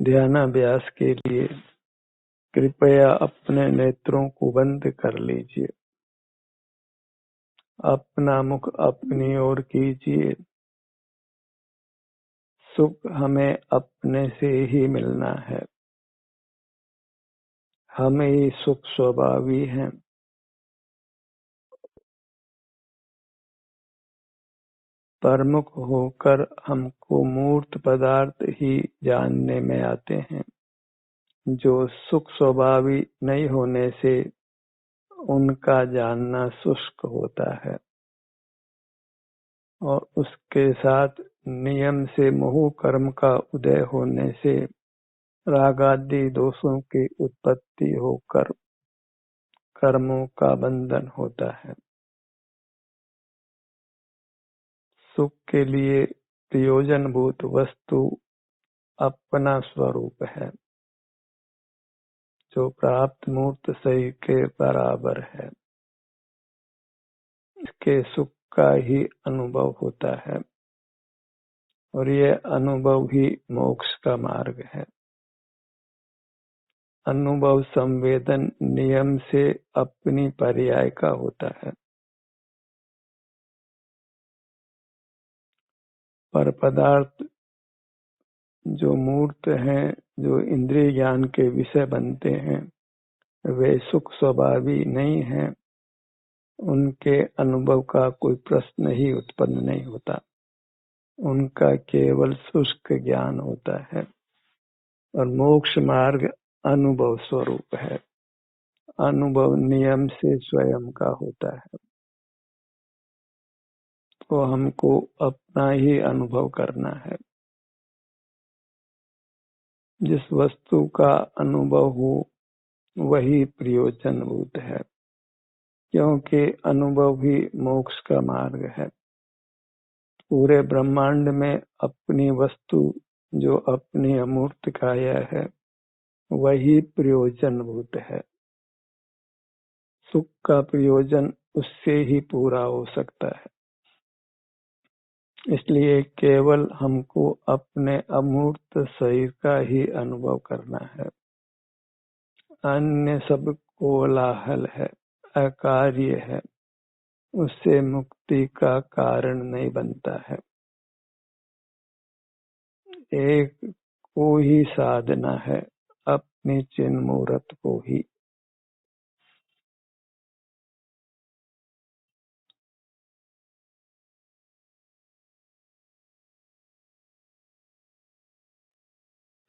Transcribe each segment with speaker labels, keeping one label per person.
Speaker 1: ध्यानाभ्यास के लिए कृपया अपने नेत्रों को बंद कर लीजिए। अपना मुख अपनी ओर कीजिए। सुख हमें अपने से ही मिलना है। हम ही सुख स्वभावी हैं। परमुख होकर हमको मूर्त पदार्थ ही जानने में आते हैं। जो सुख स्वभावी नहीं होने से उनका जानना शुष्क होता है और उसके साथ नियम से मोह कर्म का उदय होने से रागादि दोषों की उत्पत्ति होकर कर्मों का बंधन होता है। सुख के लिए प्रयोजनभूत वस्तु अपना स्वरूप है, जो प्राप्त मूर्त सही के बराबर है। इसके सुख का ही अनुभव होता है और यह अनुभव ही मोक्ष का मार्ग है। अनुभव संवेदन नियम से अपनी पर्याय का होता है, पर पदार्थ जो मूर्त हैं, जो इंद्रिय ज्ञान के विषय बनते हैं, वे सुख स्वभावी नहीं हैं। उनके अनुभव का कोई प्रश्न ही उत्पन्न नहीं होता। उनका केवल शुष्क ज्ञान होता है और मोक्ष मार्ग अनुभव स्वरूप है। अनुभव नियम से स्वयं का होता है, तो हमको अपना ही अनुभव करना है। जिस वस्तु का अनुभव हो वही प्रयोजनभूत है, क्योंकि अनुभव ही मोक्ष का मार्ग है। पूरे ब्रह्मांड में अपनी वस्तु जो अपनी अमूर्त काया है वही प्रयोजनभूत है। सुख का प्रयोजन उससे ही पूरा हो सकता है। इसलिए केवल हमको अपने अमूर्त शरीर का ही अनुभव करना है। अन्य सब कोलाहल है, अकार्य है, उससे मुक्ति का कारण नहीं बनता है। एक को ही साधना है, अपनी चिन्ह मूर्त को ही।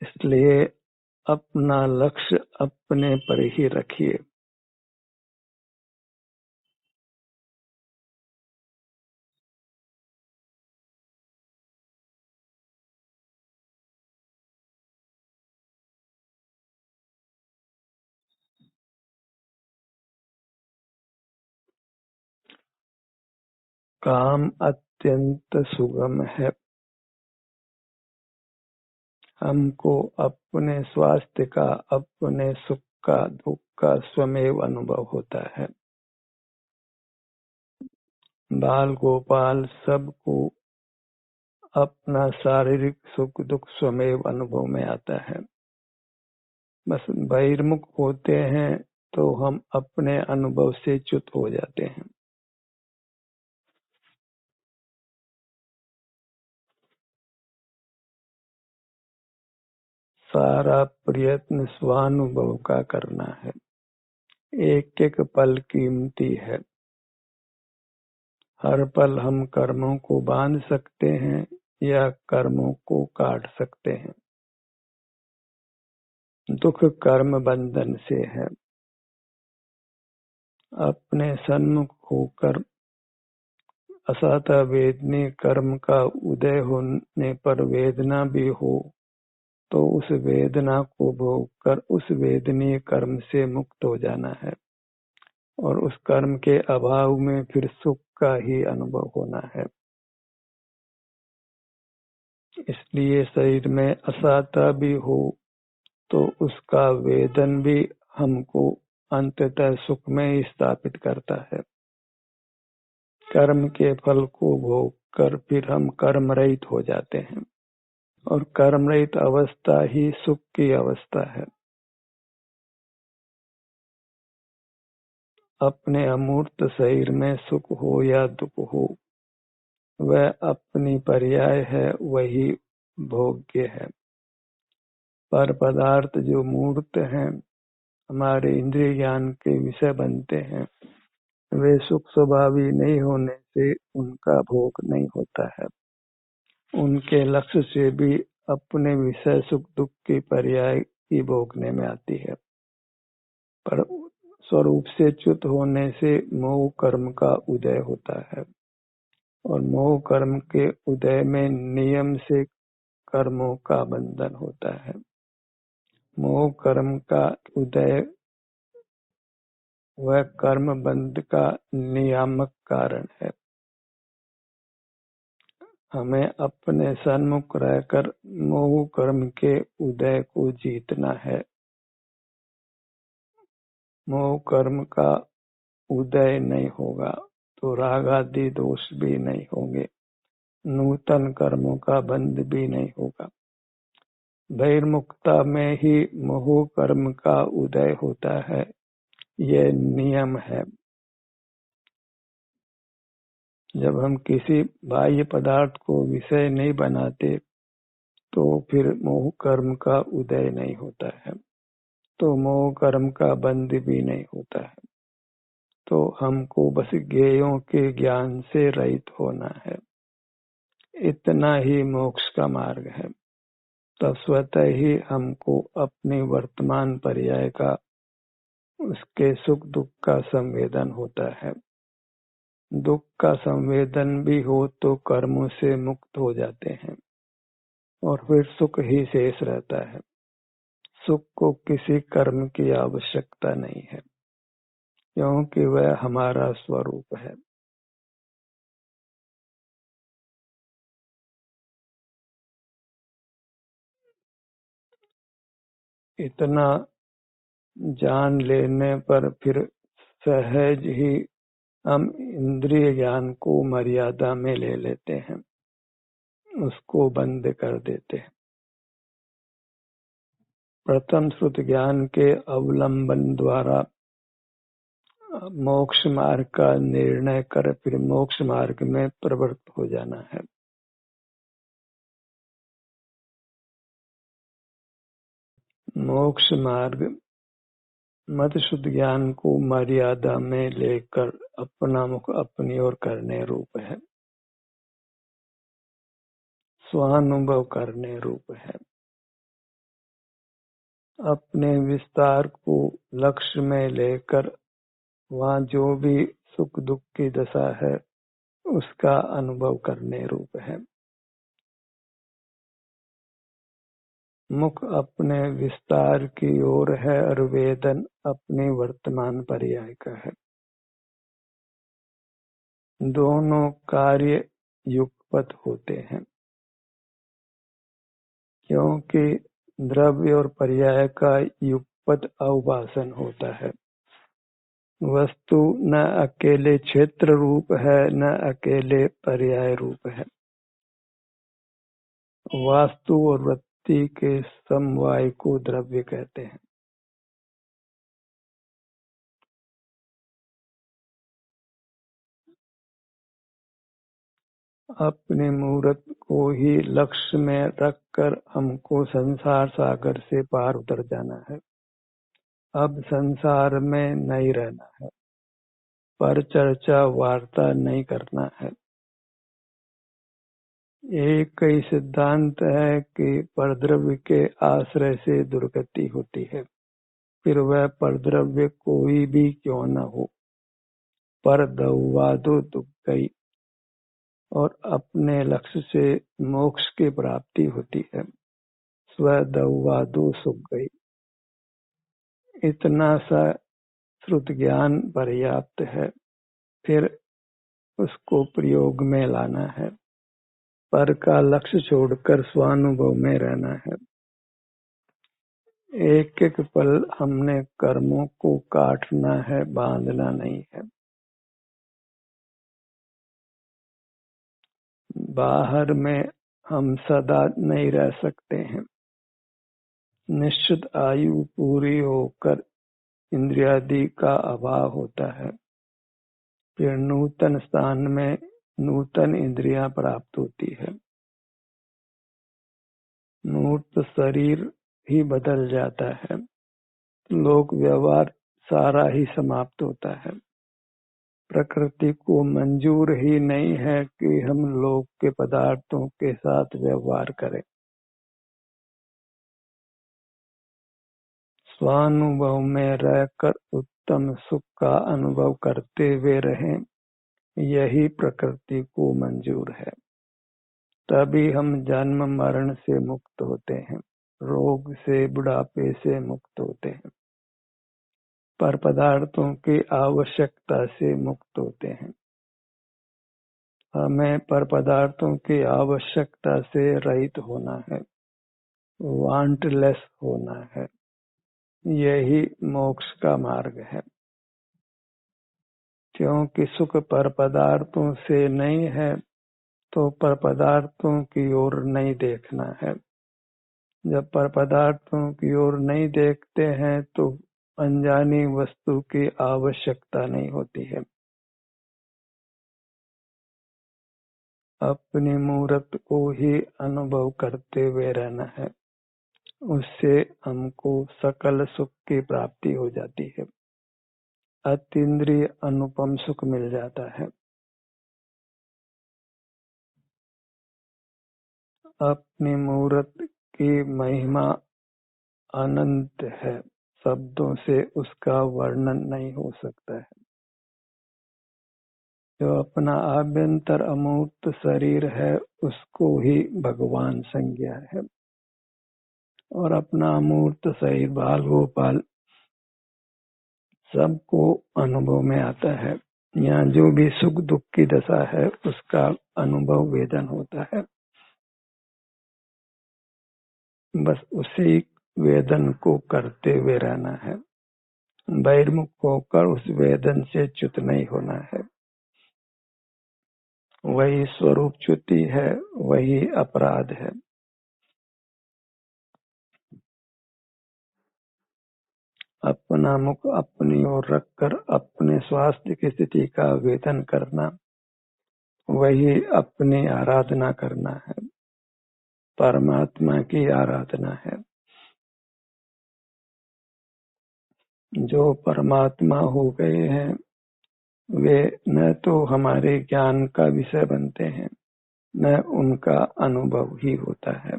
Speaker 1: इसलिए अपना लक्ष्य अपने पर ही रखिए। काम अत्यंत सुगम है। हमको अपने स्वास्थ्य का, अपने सुख का, दुख का स्वमेव अनुभव होता है। बाल गोपाल सबको अपना शारीरिक सुख दुख स्वमेव अनुभव में आता है। बस बहिर्मुख होते हैं तो हम अपने अनुभव से च्युत हो जाते हैं। सारा प्रयत्न स्वानुभव का करना है। एक एक पल कीमती है। हर पल हम कर्मों को बांध सकते हैं या कर्मों को काट सकते हैं। दुख कर्म बंधन से है। अपने सन्मुख होकर असता वेदनी कर्म का उदय होने पर वेदना भी हो तो उस वेदना को भोग कर उस वेदनीय कर्म से मुक्त हो जाना है और उस कर्म के अभाव में फिर सुख का ही अनुभव होना है। इसलिए शरीर में असहता भी हो तो उसका वेदन भी हमको अंततः सुख में ही स्थापित करता है। कर्म के फल को भोग कर फिर हम कर्म रहित हो जाते हैं। और कर्म रहित अवस्था ही सुख की अवस्था है। अपने अमूर्त शरीर में सुख हो या दुख हो, वह अपनी पर्याय है, वही भोग्य है। पर पदार्थ जो मूर्त हैं, हमारे इंद्रिय ज्ञान के विषय बनते हैं, वे सुख स्वभावी नहीं होने से उनका भोग नहीं होता है। उनके लक्ष्य से भी अपने विषय सुख दुख की पर्याय की भोगने में आती है। पर स्वरूप से च्युत होने से मोह कर्म का उदय होता है, और मोह कर्म के उदय में नियम से कर्मों का बंधन होता है। मोह कर्म का उदय वह कर्म बंध का नियामक कारण है। हमें अपने सन्मुख रहकर मोह कर्म के उदय को जीतना है। मोह कर्म का उदय नहीं होगा तो राग आदि दोष भी नहीं होंगे, नूतन कर्मों का बंध भी नहीं होगा। बहिर्मुखता में ही मोह कर्म का उदय होता है, यह नियम है। जब हम किसी बाह्य पदार्थ को विषय नहीं बनाते तो फिर मोह कर्म का उदय नहीं होता है, तो मोह कर्म का बंध भी नहीं होता है। तो हमको बस ज्ञेयों के ज्ञान से रहित होना है, इतना ही मोक्ष का मार्ग है। तब स्वतः ही हमको अपनी वर्तमान पर्याय का, उसके सुख दुख का संवेदन होता है। दुख का संवेदन भी हो तो कर्मों से मुक्त हो जाते हैं, और फिर सुख ही शेष रहता है। सुख को किसी कर्म की आवश्यकता नहीं है, क्योंकि वह हमारा स्वरूप है। इतना जान लेने पर फिर सहज ही हम इंद्रिय ज्ञान को मर्यादा में ले लेते हैं, उसको बंद कर देते हैं। प्रथम श्रुत ज्ञान के अवलंबन द्वारा मोक्ष मार्ग का निर्णय कर फिर मोक्ष मार्ग में प्रवृत्त हो जाना है। मोक्ष मार्ग मत शुद्ध ज्ञान को मर्यादा में लेकर अपना मुख अपनी ओर करने रूप है, स्वानुभव करने रूप है। अपने विस्तार को लक्ष्य में लेकर वहाँ जो भी सुख दुख की दशा है उसका अनुभव करने रूप है। मुख अपने विस्तार की ओर है और वेदन अपने वर्तमान पर्याय का है। दोनों कार्य युगपत होते हैं, क्योंकि द्रव्य और पर्याय का युगपत अवभाषण होता है। वस्तु न अकेले क्षेत्र रूप है, न अकेले पर्याय रूप है। वास्तु और वृत्ति के समवाय को द्रव्य कहते हैं। अपने मूर्त को ही लक्ष्य में रखकर हमको संसार सागर से पार उतर जाना है। अब संसार में नहीं रहना है, पर चर्चा वार्ता नहीं करना है। एक ही सिद्धांत है कि परद्रव्य के आश्रय से दुर्गति होती है, फिर वह परद्रव्य कोई भी क्यों न हो। पर दौवादो दुख गई, और अपने लक्ष्य से मोक्ष की प्राप्ति होती है। स्वदौवादो सुख गई। इतना सा श्रुत ज्ञान पर्याप्त है, फिर उसको प्रयोग में लाना है। पर का लक्ष्य छोड़कर स्वानुभव में रहना है। एक एक पल हमने कर्मों को काटना है, बांधना नहीं है। बाहर में हम सदा नहीं रह सकते हैं। निश्चित आयु पूरी होकर इंद्रियादि का अभाव होता है, फिर नूतन स्थान में नूतन इंद्रियां प्राप्त होती है। मूर्त शरीर ही बदल जाता है, लोक व्यवहार सारा ही समाप्त होता है। प्रकृति को मंजूर ही नहीं है कि हम लोक के पदार्थों के साथ व्यवहार करें। स्वानुभव में रहकर उत्तम सुख का अनुभव करते हुए रहें, यही प्रकृति को मंजूर है। तभी हम जन्म मरण से मुक्त होते हैं, रोग से बुढ़ापे से मुक्त होते हैं, पर पदार्थों की आवश्यकता से मुक्त होते हैं। हमें पर पदार्थों की आवश्यकता से रहित होना है, वांटलेस होना है। यही मोक्ष का मार्ग है। क्योंकि सुख पर पदार्थों से नहीं है, तो पर पदार्थों की ओर नहीं देखना है। जब पर पदार्थों की ओर नहीं देखते हैं तो अनजानी वस्तु की आवश्यकता नहीं होती है। अपनी मूर्त को ही अनुभव करते हुए रहना है, उससे हमको सकल सुख की प्राप्ति हो जाती है। अतीन्द्रिय अनुपम सुख मिल जाता है। अपनी मूर्त की महिमा अनंत है, शब्दों से उसका वर्णन नहीं हो सकता है। जो अपना आभ्यंतर अमूर्त शरीर है, उसको ही भगवान संज्ञा है, और अपना अमूर्त शरीर बाल गोपाल सबको अनुभव में आता है। यहाँ जो भी सुख दुख की दशा है, उसका अनुभव वेदन होता है। बस उसी वेदन को करते हुए रहना है, बहिर्मुख होकर उस वेदन से च्युत नहीं होना है। वही स्वरूप च्युति है, वही अपराध है। अपना मुख अपनी ओर रखकर अपने स्वास्थ्य की स्थिति का वेदन करना, वही अपनी आराधना करना है, परमात्मा की आराधना है। जो परमात्मा हो गए हैं, वे न तो हमारे ज्ञान का विषय बनते हैं, न उनका अनुभव ही होता है।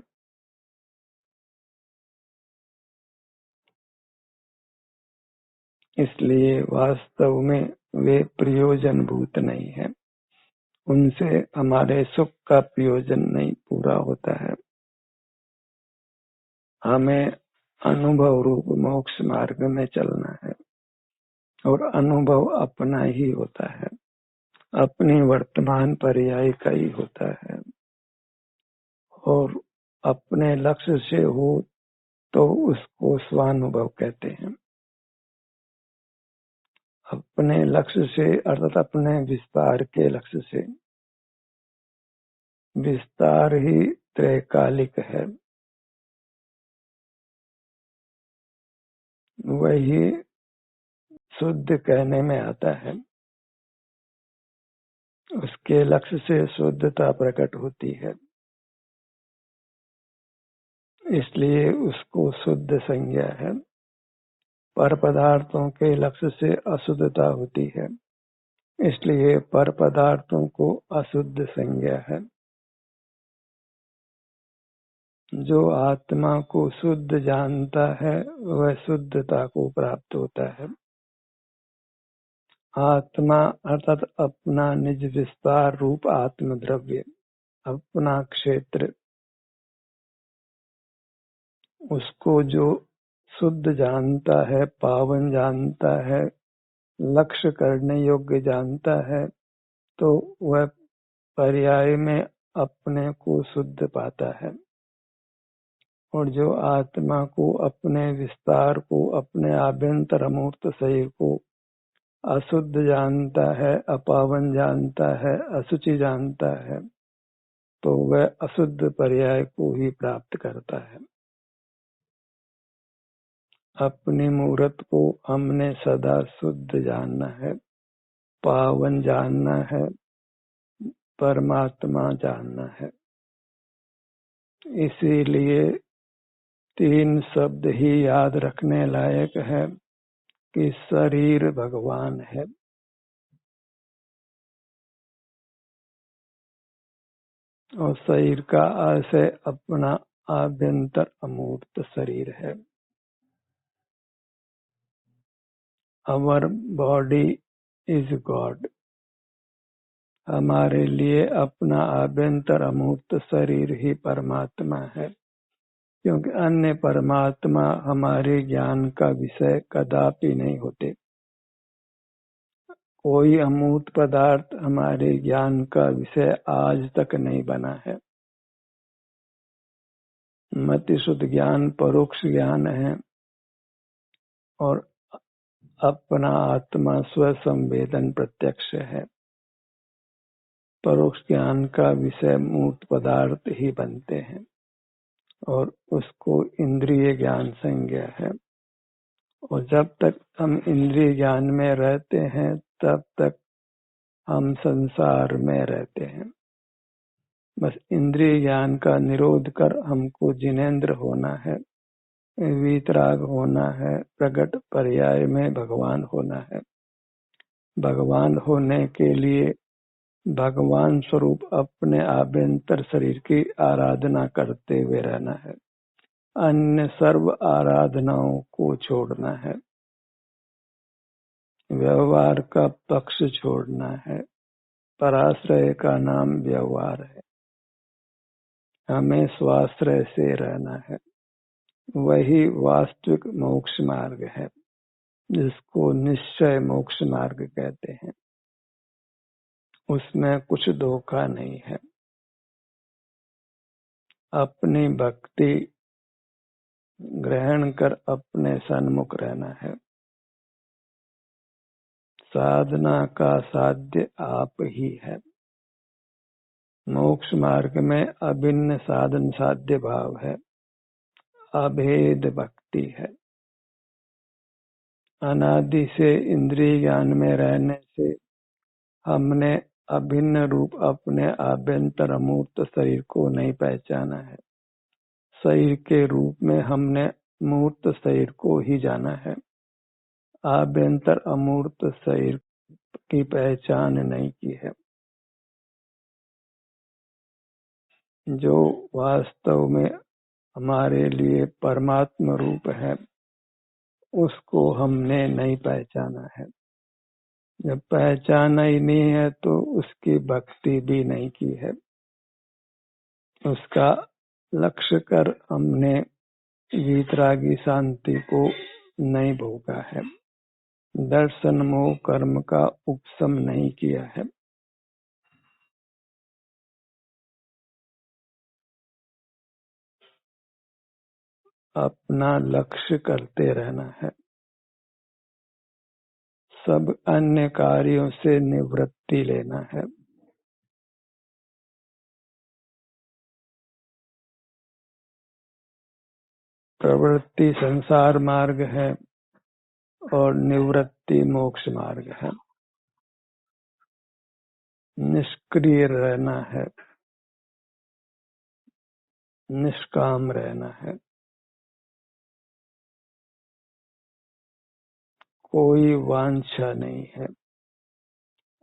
Speaker 1: इसलिए वास्तव में वे प्रयोजनभूत नहीं है। उनसे हमारे सुख का प्रयोजन नहीं पूरा होता है। हमें अनुभव रूप मोक्ष मार्ग में चलना है, और अनुभव अपना ही होता है, अपनी वर्तमान पर्याय का ही होता है। और अपने लक्ष्य से हो तो उसको स्वानुभव कहते हैं। अपने लक्ष्य से अर्थात अपने विस्तार के लक्ष्य से। विस्तार ही त्रैकालिक है, वही शुद्ध कहने में आता है। उसके लक्ष्य से शुद्धता प्रकट होती है, इसलिए उसको शुद्ध संज्ञा है। पर पदार्थों के लक्ष्य से अशुद्धता होती है, इसलिए पर पदार्थों को अशुद्ध संज्ञा है। जो आत्मा को शुद्ध जानता है, वह शुद्धता को प्राप्त होता है। आत्मा अर्थात अपना निज विस्तार रूप आत्म द्रव्य, अपना क्षेत्र, उसको जो शुद्ध जानता है, पावन जानता है, लक्ष्य करने योग्य जानता है, तो वह पर्याय में अपने को शुद्ध पाता है। और जो आत्मा को, अपने विस्तार को, अपने आभ्यंतर अमूर्त शरीर को अशुद्ध जानता है, अपावन जानता है, अशुचि जानता है, तो वह अशुद्ध पर्याय को ही प्राप्त करता है। अपनी मूर्त को हमने सदा शुद्ध जानना है, पावन जानना है, परमात्मा जानना है। इसीलिए 3 शब्द ही याद रखने लायक है कि शरीर भगवान है, और शरीर का आशय अपना आभ्यंतर अमूर्त शरीर है। Our body is God। हमारे लिए अपना आभ्यंतर अमूर्त शरीर ही परमात्मा है, क्योंकि अन्य परमात्मा हमारे ज्ञान का विषय कदापि नहीं होते। कोई अमूर्त पदार्थ हमारे ज्ञान का विषय आज तक नहीं बना है। मति शुद्ध ज्ञान परोक्ष ज्ञान है, और अपना आत्मा स्व संवेदन प्रत्यक्ष है। परोक्ष ज्ञान का विषय मूर्त पदार्थ ही बनते हैं, और उसको इंद्रिय ज्ञान संज्ञा है। और जब तक हम इंद्रिय ज्ञान में रहते हैं तब तक हम संसार में रहते हैं। बस इंद्रिय ज्ञान का निरोध कर हमको जिनेंद्र होना है, वीतराग होना है, प्रगट पर्याय में भगवान होना है। भगवान होने के लिए भगवान स्वरूप अपने आभ्यंतर शरीर की आराधना करते हुए रहना है, अन्य सर्व आराधनाओं को छोड़ना है, व्यवहार का पक्ष छोड़ना है। पराश्रय का नाम व्यवहार है। हमें स्वाश्रय से रहना है। वही वास्तविक मोक्ष मार्ग है, जिसको निश्चय मोक्ष मार्ग कहते हैं। उसमें कुछ धोखा नहीं है। अपनी भक्ति ग्रहण कर अपने सन्मुख रहना है। साधना का साध्य आप ही है। मोक्ष मार्ग में अभिन्न साधन साध्य भाव है, अभेद भक्ति है। अनादि से इंद्रिय ज्ञान में रहने से हमने अभिन्न रूप अपने आभ्यंतर अमूर्त शरीर को नहीं पहचाना है। शरीर के रूप में हमने मूर्त शरीर को ही जाना है। आभ्यंतर अमूर्त शरीर की पहचान नहीं की है। जो वास्तव में हमारे लिए परमात्मा रूप है, उसको हमने नहीं पहचाना है। जब पहचाना ही नहीं है तो उसकी भक्ति भी नहीं की है। उसका लक्ष्य कर हमने वीतरागी शांति को नहीं भोगा है। दर्शन मोह कर्म का उपशम नहीं किया है। अपना लक्ष्य करते रहना है। सब अन्य कार्यों से निवृत्ति लेना है। प्रवृत्ति संसार मार्ग है और निवृत्ति मोक्ष मार्ग है। निष्क्रिय रहना है, निष्काम रहना है। कोई वांछा नहीं है।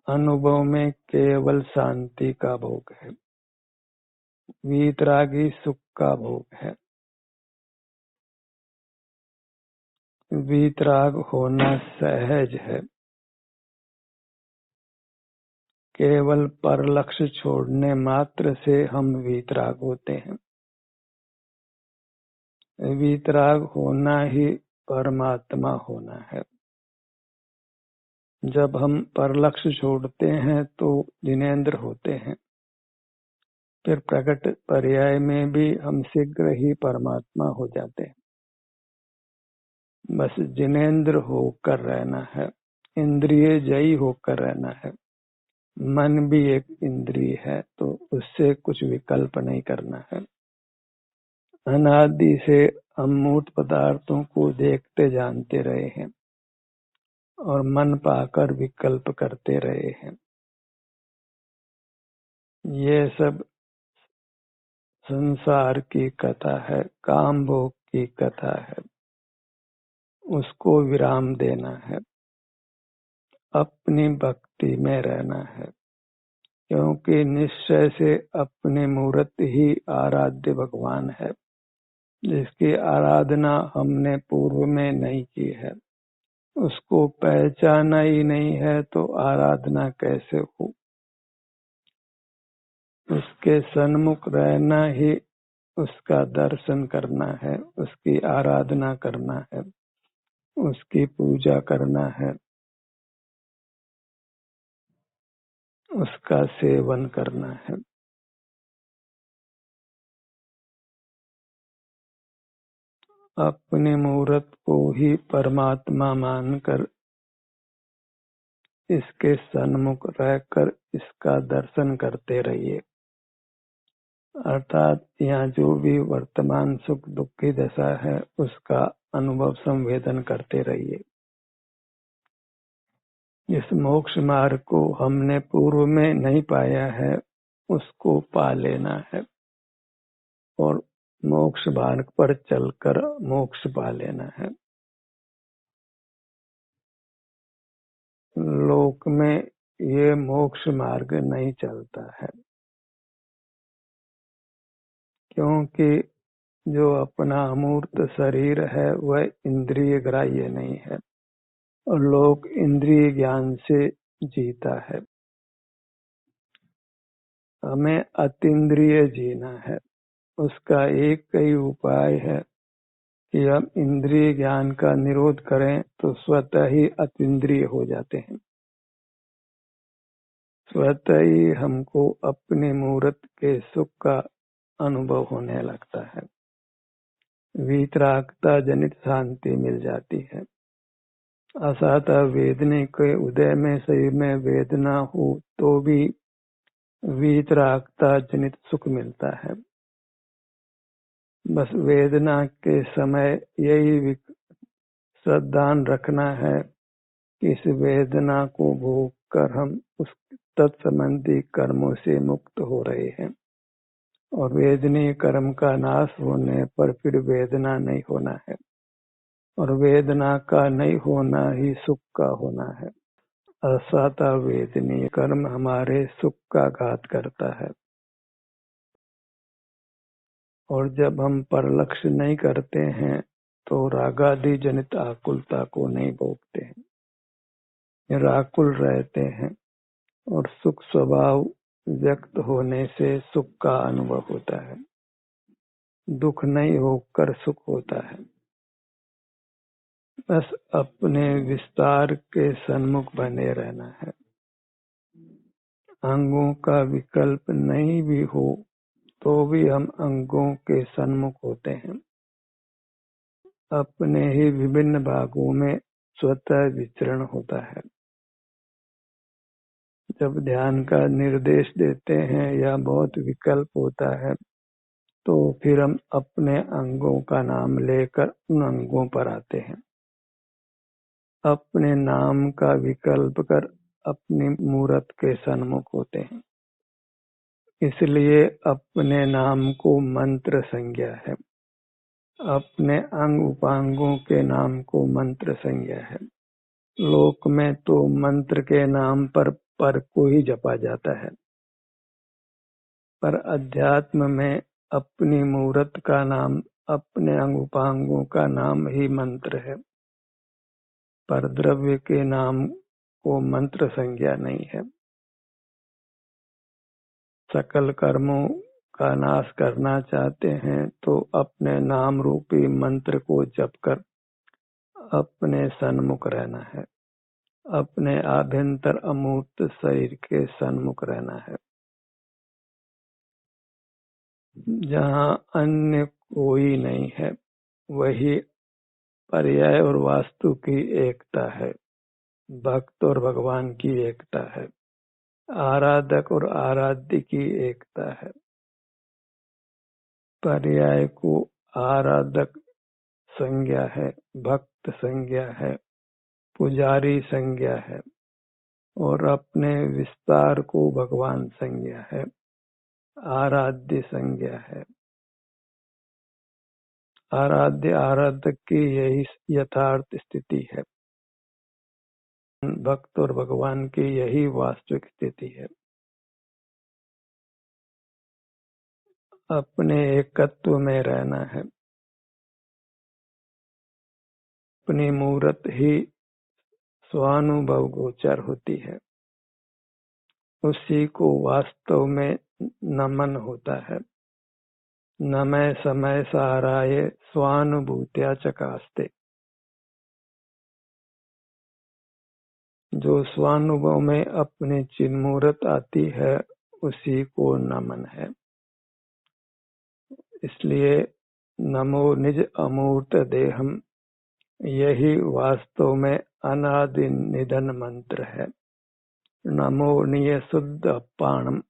Speaker 1: अनुभव में केवल शांति का भोग है। वीतरागी सुख का भोग है। वीतराग होना सहज है। केवल पर लक्ष्य छोड़ने मात्र से हम वीतराग होते हैं। वीतराग होना ही परमात्मा होना है। जब हम पर लक्ष्य छोड़ते हैं तो जिनेंद्र होते हैं। फिर प्रकट पर्याय में भी हम शीघ्र ही परमात्मा हो जाते हैं। बस जिनेंद्र होकर रहना है, इंद्रिय जयी होकर रहना है। मन भी एक इंद्रिय है, तो उससे कुछ विकल्प नहीं करना है। अनादि से हम मूर्त पदार्थों को देखते जानते रहे हैं और मन पाकर विकल्प करते रहे हैं। ये सब संसार की कथा है, काम भोग की कथा है। उसको विराम देना है, अपनी भक्ति में रहना है, क्योंकि निश्चय से अपने मूर्त ही आराध्य भगवान है, जिसकी आराधना हमने पूर्व में नहीं की है। उसको पहचाना ही नहीं है तो आराधना कैसे हो। उसके सन्मुख रहना ही उसका दर्शन करना है, उसकी आराधना करना है, उसकी पूजा करना है, उसका सेवन करना है। अपने मूर्त को ही परमात्मा मानकर इसके सन्मुख रहकर इसका दर्शन करते रहिए। अर्थात यहाँ जो भी वर्तमान सुख दुख की दशा है उसका अनुभव संवेदन करते रहिए। इस मोक्ष मार्ग को हमने पूर्व में नहीं पाया है, उसको पा लेना है और मोक्ष मार्ग पर चलकर मोक्ष पा लेना है। लोक में ये मोक्ष मार्ग नहीं चलता है, क्योंकि जो अपना अमूर्त शरीर है वह इंद्रिय ग्राह्य नहीं है और लोक इंद्रिय ज्ञान से जीता है। हमें अतीन्द्रिय जीना है। उसका एक ही उपाय है कि हम इंद्रिय ज्ञान का निरोध करें तो स्वतः ही अतीन्द्रिय हो जाते हैं। स्वतः ही हमको अपने मूर्त के सुख का अनुभव होने लगता है, वीतरागता जनित शांति मिल जाती है। असाता वेदने के उदय में शरीर में वेदना हो तो भी वीतरागता जनित सुख मिलता है। बस वेदना के समय यही सावधान रखना है कि इस वेदना को भोग कर हम उस तत्संबंधी कर्मों से मुक्त हो रहे हैं और वेदनीय कर्म का नाश होने पर फिर वेदना नहीं होना है और वेदना का नहीं होना ही सुख का होना है। असाता वेदनीय कर्म हमारे सुख का घात करता है और जब हम परलक्ष्य नहीं करते हैं तो रागादि जनित आकुलता को नहीं भोगते हैं, निराकुल रहते हैं और सुख स्वभाव व्यक्त होने से सुख का अनुभव होता है। दुख नहीं होकर सुख होता है। बस अपने विस्तार के सन्मुख बने रहना है। अंगों का विकल्प नहीं भी हो तो भी हम अंगों के सन्मुख होते हैं। अपने ही विभिन्न भागों में स्वतः विचरण होता है। जब ध्यान का निर्देश देते हैं या बहुत विकल्प होता है तो फिर हम अपने अंगों का नाम लेकर उन अंगों पर आते हैं। अपने नाम का विकल्प कर अपनी मूर्त के सन्मुख होते हैं। इसलिए अपने नाम को मंत्र संज्ञा है, अपने अंग उपांगों के नाम को मंत्र संज्ञा है। लोक में तो मंत्र के नाम पर को ही जपा जाता है, पर अध्यात्म में अपनी मूर्त का नाम, अपने अंग उपांगों का नाम ही मंत्र है, पर द्रव्य के नाम को मंत्र संज्ञा नहीं है। सकल कर्मों का नाश करना चाहते हैं तो अपने नाम रूपी मंत्र को जप कर अपने सन्मुख रहना है, अपने आभ्यंतर अमूर्त शरीर के सन्मुख रहना है। जहाँ अन्य कोई नहीं है वही पर्याय और वास्तु की एकता है, भक्त और भगवान की एकता है। आराधक और आराध्य की एकता है। पर्याय को आराधक संज्ञा है, भक्त संज्ञा है, पुजारी संज्ञा है और अपने विस्तार को भगवान संज्ञा है, आराध्य संज्ञा है। आराध्य आराधक की यही यथार्थ स्थिति है। भक्त और भगवान की यही वास्तविक स्थिति है। अपने एकत्व में रहना है। अपनी मूर्त ही स्वानुभव गोचर होती है, उसी को वास्तव में नमन होता है। नमय समय साराय स्वानुभूत्या चकास्ते। जो स्वानुभव में अपनी चिन्मूर्त आती है उसी को नमन है। इसलिए नमो निज अमूर्त देहम, यही वास्तव में अनादि निधन मंत्र है। नमो निय शुद्ध अपाणम,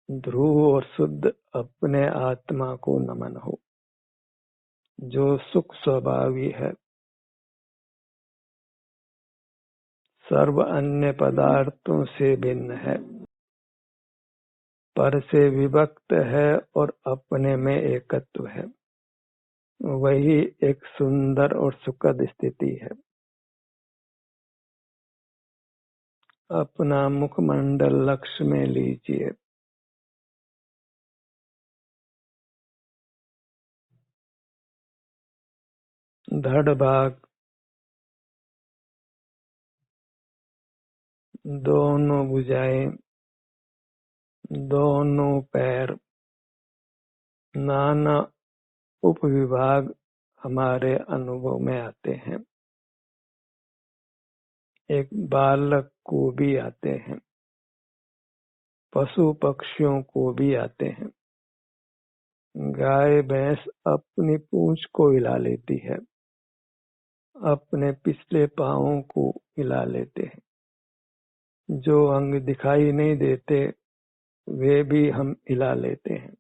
Speaker 1: ध्रुव और शुद्ध अपने आत्मा को नमन हो, जो सुख स्वभावी है, सर्व अन्य पदार्थों से भिन्न है, पर से विभक्त है और अपने में एकत्व है। वही एक सुंदर और सुखद स्थिति है। अपना मुखमंडल लक्ष्य में लीजिए। धड़ भाग, दोनों भुजाएं, दोनों पैर, नाना उपविभाग हमारे अनुभव में आते हैं। एक बालक को भी आते हैं, पशु पक्षियों को भी आते हैं। गाय भैंस अपनी पूंछ को हिला लेती है, अपने पिछले पांवों को हिला लेते हैं। जो अंग दिखाई नहीं देते वे भी हम हिला लेते हैं।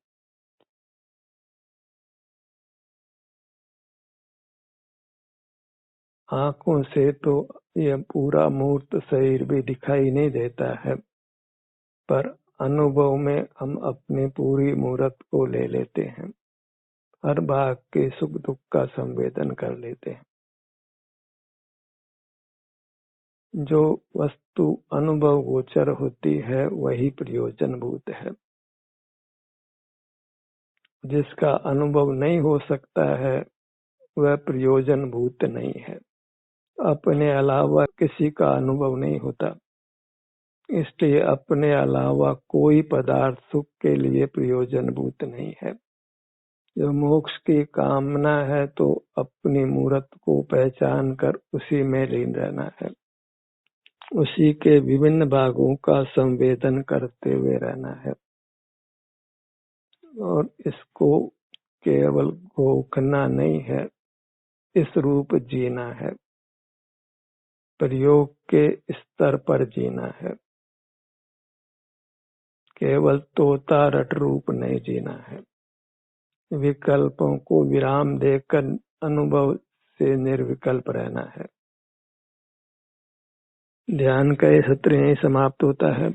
Speaker 1: आंखों से तो यह पूरा मूर्त शरीर भी दिखाई नहीं देता है, पर अनुभव में हम अपनी पूरी मूर्त को ले लेते हैं। हर भाग के सुख दुख का संवेदन कर लेते हैं। जो वस्तु अनुभव गोचर होती है वही प्रयोजनभूत है। जिसका अनुभव नहीं हो सकता है वह प्रयोजनभूत नहीं है। अपने अलावा किसी का अनुभव नहीं होता, इसलिए अपने अलावा कोई पदार्थ सुख के लिए प्रयोजनभूत नहीं है। जो मोक्ष की कामना है तो अपनी मूर्त को पहचान कर उसी में लीन रहना है, उसी के विभिन्न भागों का संवेदन करते हुए रहना है और इसको केवल घोखना नहीं है, इस रूप जीना है, प्रयोग के स्तर पर जीना है। केवल तोता रट रूप नहीं जीना है। विकल्पों को विराम देकर अनुभव से निर्विकल्प रहना है। ध्यान का ये सत्र यहीं समाप्त होता है।